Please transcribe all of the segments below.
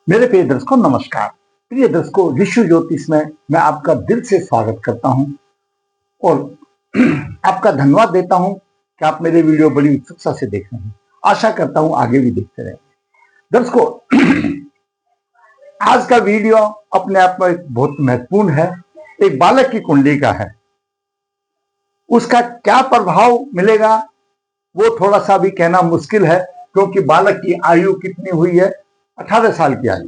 मेरे प्रिय दर्शकों नमस्कार। प्रिय दर्शकों, विश्व ज्योतिष में मैं आपका दिल से स्वागत करता हूं और आपका धन्यवाद देता हूं कि आप मेरे वीडियो बड़ी उत्सुकता से देख रहे हैं। आशा करता हूं आगे भी देखते रहें। दर्शकों, आज का वीडियो अपने आप में बहुत महत्वपूर्ण है। एक बालक की कुंडली का है। उसका क्या प्रभाव मिलेगा वो थोड़ा सा भी कहना मुश्किल है, क्योंकि बालक की आयु कितनी हुई है? 18 साल की आयु।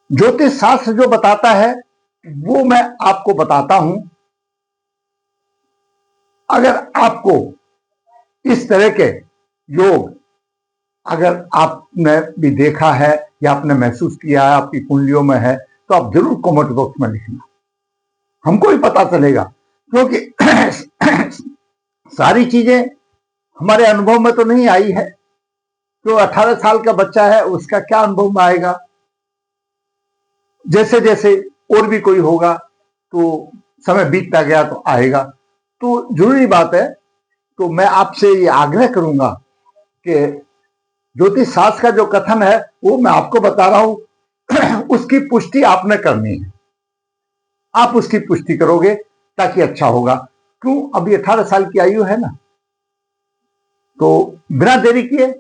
ज्योतिष शास्त्र जो बताता है वो मैं आपको बताता हूं। अगर आपको इस तरह के योग अगर आपने भी देखा है या आपने महसूस किया है, आपकी कुंडलियों में है, तो आप जरूर कमेंट बॉक्स में लिखना, हमको भी पता चलेगा। क्योंकि सारी चीजें हमारे अनुभव में तो नहीं आई है। तो 18 साल का बच्चा है, उसका क्या अनुभव में आएगा? जैसे जैसे और भी कोई होगा तो समय बीतता गया तो आएगा। तो जरूरी बात है, तो मैं आपसे ये आग्रह करूंगा कि ज्योतिष शास्त्र का जो कथन है वो मैं आपको बता रहा हूं, उसकी पुष्टि आपने करनी है। आप उसकी पुष्टि करोगे ताकि अच्छा होगा। क्यों? अभी 18 साल की आयु है ना। तो बिना देरी किए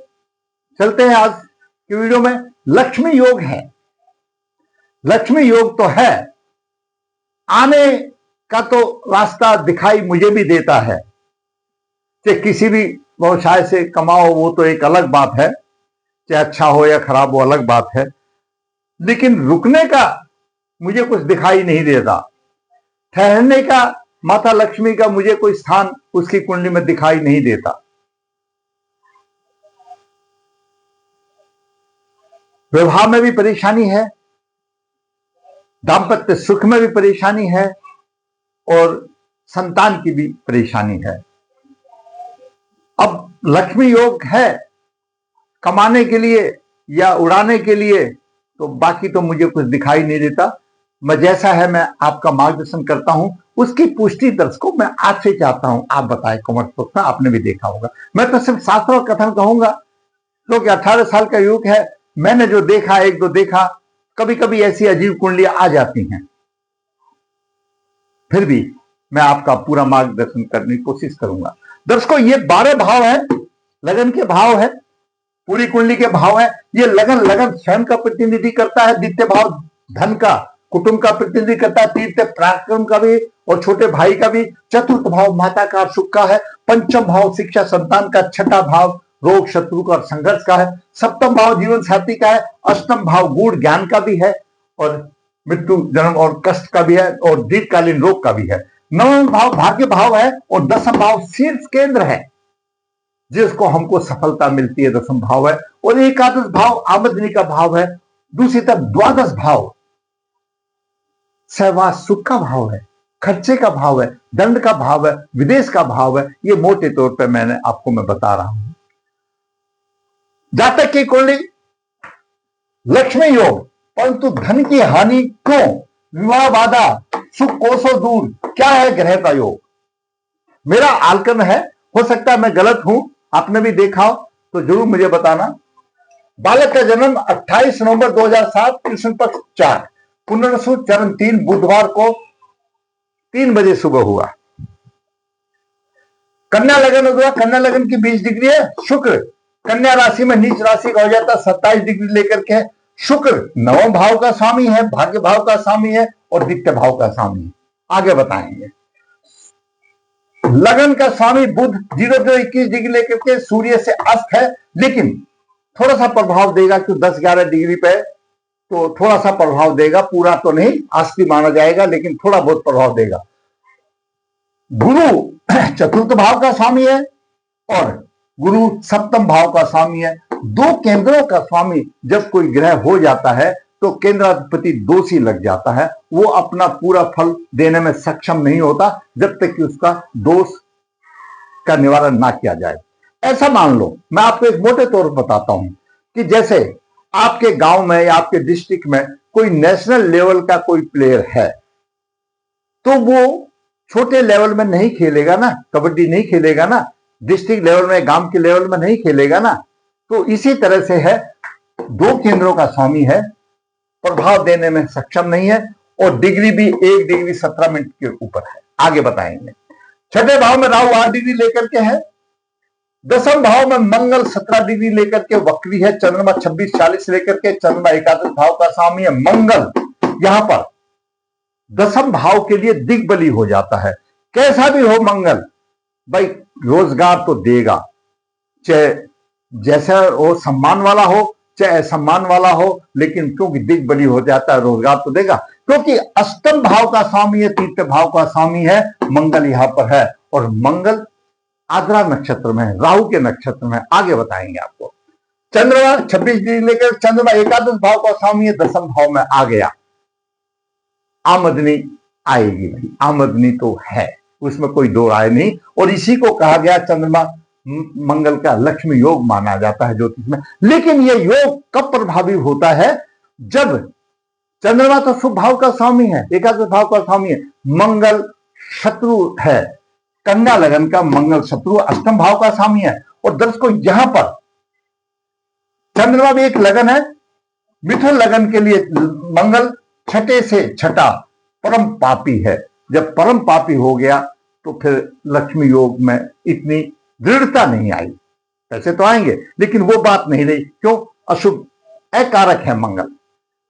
चलते हैं आज के वीडियो में। लक्ष्मी योग है। लक्ष्मी योग तो है, आने का तो रास्ता दिखाई मुझे भी देता है कि किसी भी व्यवसाय से कमाओ, वो तो एक अलग बात है, चाहे अच्छा हो या खराब हो अलग बात है। लेकिन रुकने का मुझे कुछ दिखाई नहीं देता। ठहरने का, माता लक्ष्मी का मुझे कोई स्थान उसकी कुंडली में दिखाई नहीं देता। विवाह में भी परेशानी है, दाम्पत्य सुख में भी परेशानी है और संतान की भी परेशानी है। अब लक्ष्मी योग है कमाने के लिए या उड़ाने के लिए, तो बाकी तो मुझे कुछ दिखाई नहीं देता। मैं जैसा है मैं आपका मार्गदर्शन करता हूं, उसकी पुष्टि दर्शकों मैं आपसे चाहता हूं। आप बताएं कमेंट बॉक्स में, आपने भी देखा होगा। मैं तो सिर्फ शास्त्र और कथन कहूंगा, क्योंकि 18 साल का युग है। मैंने जो देखा, एक दो देखा, कभी कभी ऐसी अजीब कुंडलियां आ जाती हैं। फिर भी मैं आपका पूरा मार्गदर्शन करने की कोशिश करूंगा। दर्शकों, ये 12 भाव है, लगन के भाव है, पूरी कुंडली के भाव है। ये लगन लगन स्वयं का प्रतिनिधि करता है। द्वितीय भाव धन का, कुटुंब का प्रतिनिधि करता है। तृतीय पराक्रम का भी और छोटे भाई का भी। चतुर्थ भाव माता का, सुख का है। पंचम भाव शिक्षा संतान का। छठा भाव रोग शत्रु का और संघर्ष का है। सप्तम भाव जीवन साथी का है। अष्टम भाव गूढ़ ज्ञान का भी है और मृत्यु जन्म और कष्ट का भी है और दीर्घकालीन रोग का भी है। नवम भाव भाग्य भाव है और दसम भाव शीर्ष केंद्र है, जिसको हमको सफलता मिलती है, दसम भाव है। और एकादश भाव आमदनी का भाव है। दूसरी तरफ द्वादश भाव सहवास सुख का भाव है, खर्चे का भाव है, दंड का भाव है, विदेश का भाव है। ये मोटे तौर पे मैं आपको बता रहा हूं। जातक की कुंडली लक्ष्मी योग, परंतु धन की हानि क्यों? विवाह बाधा, सुख कोसों दूर, क्या है ग्रह का योग? मेरा आकलन है, हो सकता है मैं गलत हूं, आपने भी देखा हो तो जरूर मुझे बताना। बालक का जन्म 28 नवंबर 2007 कृष्ण पक्ष 4, पुनर्वसु चरण 3 बुधवार को 3 बजे सुबह हुआ। कन्या लगन हुआ। कन्या लगन की 20 डिग्री है। शुक्र कन्या राशि में नीच राशि का हो जाता है, 27 डिग्री लेकर के। शुक्र नवम भाव का स्वामी है, भाग्य भाव का स्वामी है और द्वितीय भाव का स्वामी है। आगे बताएंगे। लगन का स्वामी बुध 0-21 डिग्री लेकर के सूर्य से अस्त है, लेकिन थोड़ा सा प्रभाव देगा, क्यों 10-11 डिग्री पे, तो थोड़ा सा प्रभाव देगा, पूरा तो नहीं, अस्थि माना जाएगा, लेकिन थोड़ा बहुत प्रभाव देगा। गुरु चतुर्थ भाव का स्वामी है और गुरु सप्तम भाव का स्वामी है। दो केंद्रों का स्वामी जब कोई ग्रह हो जाता है तो केंद्राधिपति दोषी लग जाता है। वो अपना पूरा फल देने में सक्षम नहीं होता जब तक कि उसका दोष का निवारण ना किया जाए। ऐसा मान लो, मैं आपको एक मोटे तौर पर बताता हूं कि जैसे आपके गांव में या आपके डिस्ट्रिक्ट में कोई नेशनल लेवल का कोई प्लेयर है, तो वो छोटे लेवल में नहीं खेलेगा ना, कबड्डी नहीं खेलेगा ना, डिस्ट्रिक्ट लेवल में, गांव के लेवल में नहीं खेलेगा ना। तो इसी तरह से है, दो केंद्रों का स्वामी है, प्रभाव देने में सक्षम नहीं है, और डिग्री भी 1 डिग्री 17 मिनट के ऊपर है। आगे बताएंगे। छठे भाव में राहु 8 डिग्री लेकर के है। दसम भाव में मंगल 17 डिग्री लेकर के वक्री है। चंद्रमा 26-40 लेकर के, चंद्रमा एकादश भाव का स्वामी है। मंगल यहां पर दसम भाव के लिए दिग्बली हो जाता है। कैसा भी हो मंगल भाई, रोजगार तो देगा, चाहे जैसा वो सम्मान वाला हो चाहे असम्मान वाला हो, लेकिन क्योंकि दिग्बली हो जाता है रोजगार तो देगा, क्योंकि अष्टम भाव का स्वामी है, तीसरे भाव का स्वामी है, मंगल यहां पर है, और मंगल आद्रा नक्षत्र में, राहु के नक्षत्र में। आगे बताएंगे आपको। चंद्रमा 26 डिग्री लेकर, चंद्रमा एकादश भाव का स्वामी है, दसम भाव में आ गया। आमदनी आएगी भाई, आमदनी तो है, उसमें कोई दो राय नहीं। और इसी को कहा गया चंद्रमा मंगल का लक्ष्मी योग माना जाता है ज्योतिष में। लेकिन यह योग कब प्रभावी होता है? जब चंद्रमा तो शुभ भाव का स्वामी है, एकादश भाव का स्वामी है, मंगल शत्रु है, कन्या लगन का मंगल शत्रु अष्टम भाव का स्वामी है। और दर्शकों यहां पर चंद्रमा भी एक लगन है, मिथुन लगन के लिए मंगल छठे से छठा परम पापी है। जब परम पापी हो गया तो फिर लक्ष्मी योग में इतनी दृढ़ता नहीं आई। पैसे तो आएंगे लेकिन वो बात नहीं रही। क्यों? अशुभ अकारक है मंगल,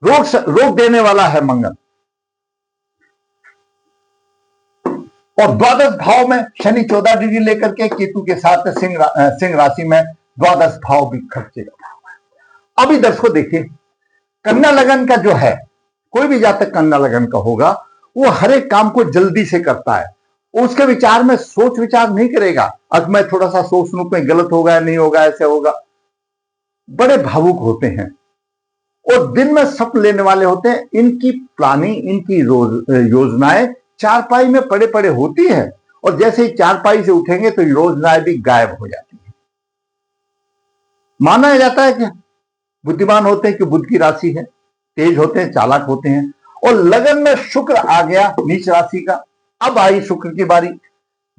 रोग देने वाला है मंगल। और द्वादश भाव में शनि 14 डिग्री लेकर के केतु के साथ सिंह राशि में, द्वादश भाव भी खर्चे का भाव है। अभी दर्शकों देखिए, कन्या लगन का जो है, कोई भी जातक कन्या लगन का होगा, वो हर एक काम को जल्दी से करता है। उसके विचार में सोच विचार नहीं करेगा, अब मैं थोड़ा सा सोच लूं कहीं गलत होगा नहीं होगा, ऐसे होगा। बड़े भावुक होते हैं और दिन में सपन लेने वाले होते हैं। इनकी प्लानिंग, इनकी योजनाएं चारपाई में पड़े पड़े होती है, और जैसे ही चारपाई से उठेंगे तो योजनाएं भी गायब हो जाती है। माना जाता है कि बुद्धिमान होते हैं कि बुध की राशि है, तेज होते हैं, चालाक होते हैं। और लगन में शुक्र आ गया नीच राशि का। अब आई शुक्र की बारी।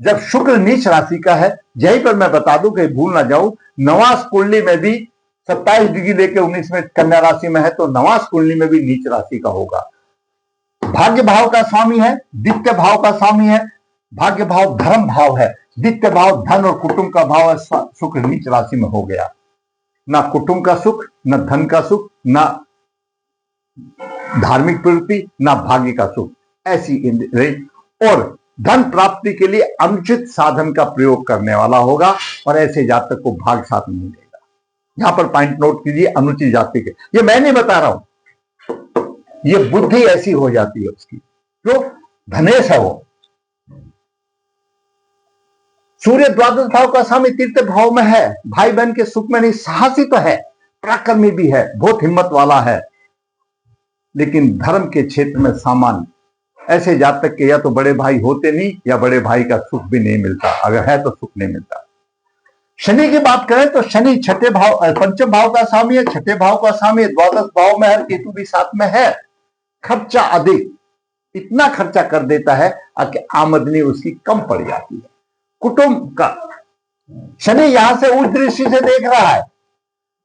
जब शुक्र नीच राशि का है, यहीं पर मैं बता दूं, कहीं भूल ना जाऊं, नवास कुंडली में भी 27 डिग्री लेकर 19 में कन्या राशि में है, तो नवास कुंडली में भी नीच राशि का होगा। भाग्य भाव का स्वामी है, द्वितीय भाव का स्वामी है। भाग्य भाव धर्म भाव है, द्वितीय भाव धन और कुटुंब का भाव है। शुक्र नीच राशि में हो गया। ना कुटुंब का सुख, न धन का सुख, ना धार्मिक प्रवृत्ति, ना भाग्य का सुख, ऐसी रही। और धन प्राप्ति के लिए अनुचित साधन का प्रयोग करने वाला होगा, और ऐसे जातक को भाग साथ नहीं देगा। यहां पर पॉइंट नोट कीजिए, अनुचित जाति के, ये मैं नहीं बता रहा हूं, ये बुद्धि ऐसी हो जाती है उसकी, जो धनेश है वो। सूर्य द्वादश भाव का स्वामी तीसरे भाव में है, भाई बहन के सुख में नहीं, साहसी तो है, पराक्रमी भी है, बहुत हिम्मत वाला है, लेकिन धर्म के क्षेत्र में सामान्य। ऐसे जातक के या तो बड़े भाई होते नहीं, या बड़े भाई का सुख भी नहीं मिलता, अगर है तो सुख नहीं मिलता। शनि की बात करें तो शनि छठे भाव, पंचम भाव का स्वामी है, छठे भाव का स्वामी है, द्वादश भाव में है, केतु भी साथ में है। खर्चा अधिक, इतना खर्चा कर देता है कि आमदनी उसकी कम पड़ जाती है। कुटुंब का शनि यहां से उच्च दृष्टि से देख रहा है,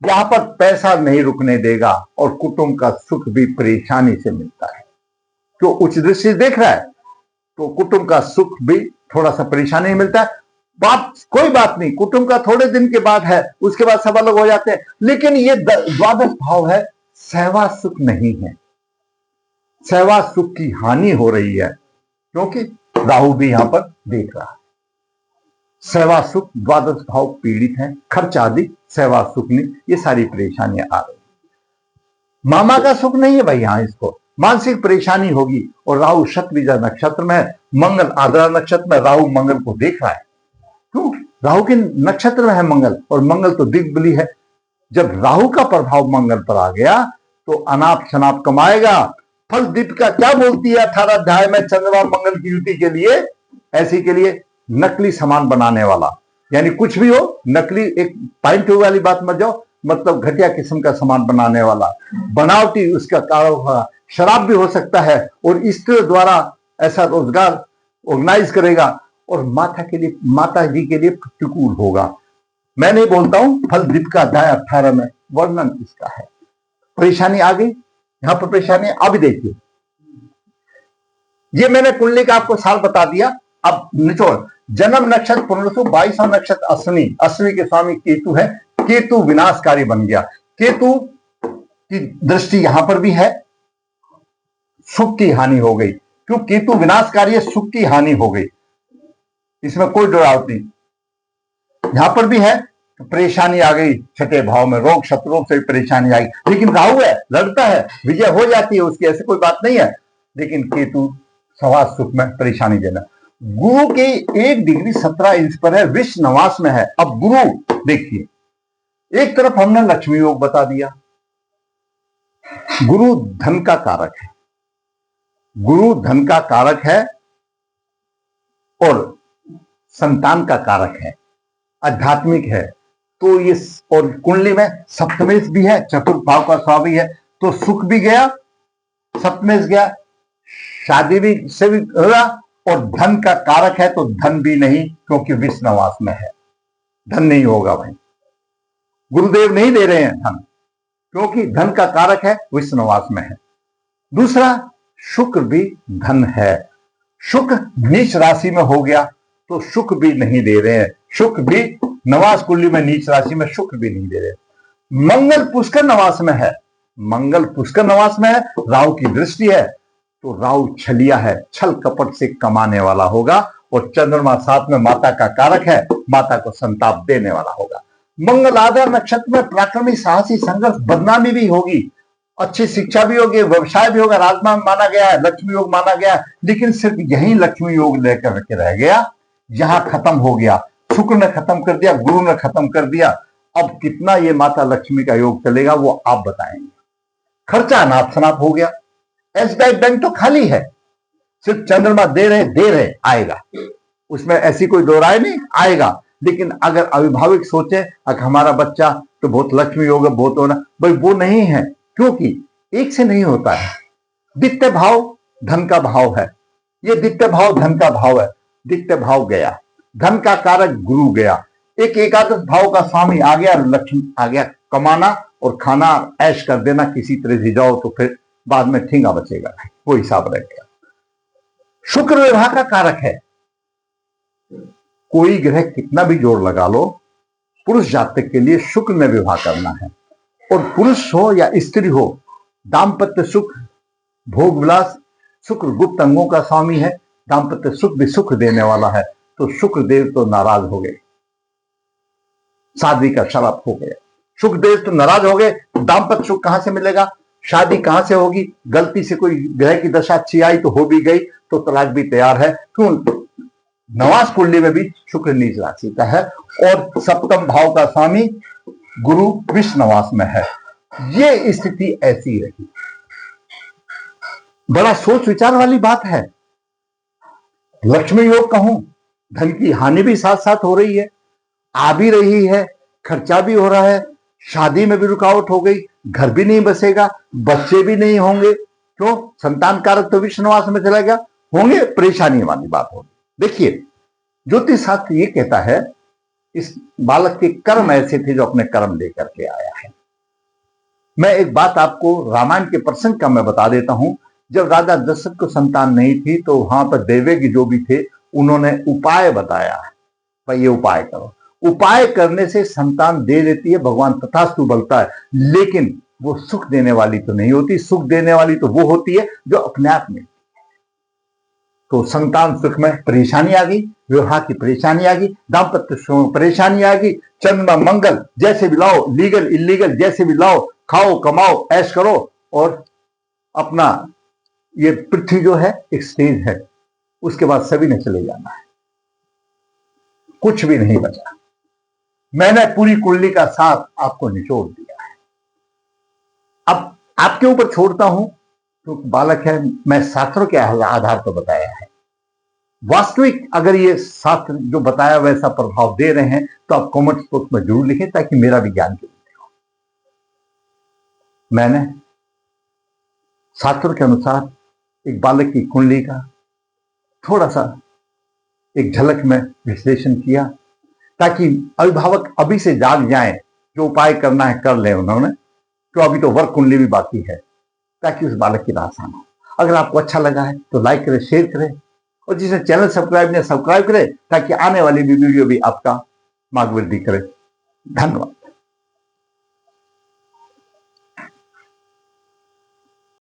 यहां पर पैसा नहीं रुकने देगा, और कुटुंब का सुख भी परेशानी से मिलता है। तो उच्च दृष्टि से देख रहा है तो कुटुंब का सुख भी थोड़ा सा परेशानी मिलता है। कोई बात नहीं, कुटुंब का थोड़े दिन के बाद है, उसके बाद सब अलग हो जाते हैं। लेकिन ये द्वादश भाव है, सहवास सुख नहीं है, सहवास सुख की हानि हो रही है, क्योंकि राहु भी यहां पर देख रहा है। सहवास सुख, द्वादश भाव पीड़ित है, खर्च आदि, सहवास सुख नहीं, ये सारी परेशानियां आ रही। मामा का सुख नहीं है भाई, यहां इसको मानसिक परेशानी होगी। और राहु शतबीजा नक्षत्र में है, मंगल आद्रा नक्षत्र में, राहु मंगल को देख रहा है। क्यों? राहु के नक्षत्र में है मंगल, और मंगल तो दिग्बली है। जब राहु का प्रभाव मंगल पर आ गया तो अनाप शनाप कमाएगा। फल दीपिका क्या बोलती है 18 अध्याय में, चंद्रमा मंगल की युति के लिए, ऐसी के लिए नकली सामान बनाने वाला, यानी कुछ भी हो नकली, एक पॉइंट वाली बात मत जाओ, मतलब घटिया किस्म का सामान बनाने वाला, बनावटी उसका कारोबार, शराब भी हो सकता है, और स्त्री द्वारा ऐसा रोजगार ऑर्गेनाइज करेगा, और माता जी के लिए प्रतिकूल होगा। मैं नहीं बोलता हूं, फल दीपिका अध्याय 18 में वर्णन इसका है। परेशानी आ गई, यहां पर परेशानी। अब देखिए, ये मैंने कुंडली का आपको साल बता दिया। अब निचोड़, जन्म नक्षत्र पुनर्वसु, 22वां नक्षत्र अश्विनी, अश्विनी के स्वामी केतु है। केतु विनाशकारी बन गया। केतु की दृष्टि यहां पर भी है, सुख की हानि हो गई। क्यों? केतु विनाशकारी है, सुख की हानि हो गई, इसमें कोई डरावट नहीं। यहां पर भी है तो परेशानी आ गई, छठे भाव में रोग शत्रुओं से परेशानी आई। लेकिन राहु है, लड़ता है, विजय हो जाती है उसकी, ऐसी कोई बात नहीं है। लेकिन केतु सवा सुख में परेशानी देना। गुरु की 1 डिग्री 17 इंच पर है, विश्व नवास में है। अब गुरु देखिए, एक तरफ हमने लक्ष्मी योग बता दिया। गुरु धन का कारक है, गुरु धन का कारक है और संतान का कारक है, आध्यात्मिक है। तो ये, और कुंडली में सप्तमेश भी है, चतुर्थ भाव का स्वामी है, तो सुख भी गया, सप्तमेश गया, शादी भी से भी होगा, और धन का कारक है तो धन भी नहीं, क्योंकि विश्व नवास में है, धन नहीं होगा भाई। गुरुदेव नहीं दे रहे हैं धन, क्योंकि धन का कारक है, विश्व नवास में है। दूसरा, शुक्र भी धन है। शुक्र नीच राशि में हो गया तो शुक्र भी नहीं दे रहे हैं, शुक्र भी नवास कुंडली में नीच राशि में शुक्र भी नहीं दे रहे। मंगल पुष्कर नवास में है, मंगल पुष्कर नवास में है, राहु की दृष्टि है, तो राहु छलिया है, छल कपट से कमाने वाला होगा। और चंद्रमा साथ में माता का कारक है, माता को संताप देने वाला होगा। मंगल आधार नक्षत्र में पराक्रमी, साहसी, संघर्ष, बदनामी भी होगी, अच्छी शिक्षा भी होगी, व्यवसाय भी होगा, राजमान माना गया है, लक्ष्मी योग माना गया है। लेकिन सिर्फ यही लक्ष्मी योग लेकर के रह गया, यहां खत्म हो गया। शुक्र ने खत्म कर दिया, गुरु ने खत्म कर दिया। अब कितना ये माता लक्ष्मी का योग चलेगा वो आप बताएंगे। खर्चा अनाप शनाप हो गया, एसबीआई बैंक तो खाली है, सिर्फ चंद्रमा दे रहे आएगा, उसमें ऐसी कोई दो राय नहीं, आएगा। लेकिन अगर अभिभावक सोचे अगर हमारा बच्चा तो बहुत लक्ष्मी योग है, बहुत होना, भाई वो नहीं है, क्योंकि एक से नहीं होता है। द्वितीय भाव धन का भाव है, ये द्वितीय भाव धन का भाव है। द्वितीय भाव गया, धन का कारक गुरु गया, एक एकादश भाव का स्वामी आ गया, लक्ष्मी आ गया, कमाना और खाना ऐश कर देना, किसी तरह से जाओ तो फिर बाद में ठेंगा बचेगा, वो हिसाब रह गया। शुक्र विवाह का कारक है, कोई ग्रह कितना भी जोर लगा लो, पुरुष जातक के लिए शुक्र में विवाह करना है। और पुरुष हो या स्त्री हो, दाम्पत्य सुख, भोग विलास, शुक्र गुप्त अंगों का स्वामी है, दाम्पत्य सुख भी सुख देने वाला है। तो शुक्र देव तो नाराज हो गए, शादी का शराब हो गया, शुक्र देव तो नाराज हो गए। दाम्पत्य सुख कहां से मिलेगा, शादी कहां से होगी? गलती से कोई ग्रह की दशा अच्छी आई तो हो भी गई तो तलाक भी तैयार है। क्यों? नवास कुंडली में भी शुक्र नीच राशि का है और सप्तम भाव का स्वामी गुरु विश्व नवास में है। ये स्थिति ऐसी रही, बड़ा सोच विचार वाली बात है। लक्ष्मी योग कहूं, धन की हानि भी साथ साथ हो रही है, आ भी रही है, खर्चा भी हो रहा है, शादी में भी रुकावट हो गई, घर भी नहीं बसेगा, बच्चे भी नहीं होंगे। क्यों? संतान कारक तो विश्व नवास में चला गया, होंगे, परेशानी वाली बात होगी। देखिए, ज्योतिष शास्त्र ये कहता है इस बालक के कर्म ऐसे थे जो अपने कर्म लेकर के आया है। मैं एक बात आपको रामायण के प्रसंग का मैं बता देता हूं। जब राजा दशरथ को संतान नहीं थी तो वहां पर देवज्ञ जो भी थे उन्होंने उपाय बताया, भाई ये उपाय करो। उपाय करने से संतान दे देती है, भगवान तथास्तु बोलता है, लेकिन वो सुख देने वाली तो नहीं होती। सुख देने वाली तो वो होती है जो अपने आप में। तो संतान सुख में परेशानी आ गई, विवाह की परेशानी आ गई, दाम्पत्य सुख में परेशानी आ गई। चंद्रमा मंगल जैसे भी लाओ, लीगल इलीगल जैसे भी लाओ, खाओ कमाओ ऐश करो, और अपना ये पृथ्वी जो है एक स्टेज है, उसके बाद सभी ने चले जाना है, कुछ भी नहीं बचा। मैंने पूरी कुंडली का साथ आपको निचोड़ दिया है। अब आपके ऊपर छोड़ता हूं, तो बालक है, मैं शास्त्रों के आधार पर बताया है। वास्तविक अगर ये शास्त्र जो बताया वैसा प्रभाव दे रहे हैं तो आप कमेंट बॉक्स में जरूर लिखें, ताकि मेरा भी ज्ञान हो। मैंने शास्त्रों के अनुसार एक बालक की कुंडली का थोड़ा सा एक झलक में विश्लेषण किया, ताकि अभिभावक अभी से जाग जाएं, जो उपाय करना है कर लें उन्होंने, तो अभी तो वर्क कुंडली भी बाकी है, ताकि उस बालक की राह आसान हो। अगर आपको अच्छा लगा है तो लाइक करें, शेयर करें, और जिसे चैनल सब्सक्राइब नहीं सब्सक्राइब करें, ताकि आने वाली भी वीडियो भी आपका मार्ग वृद्धि करे। धन्यवाद।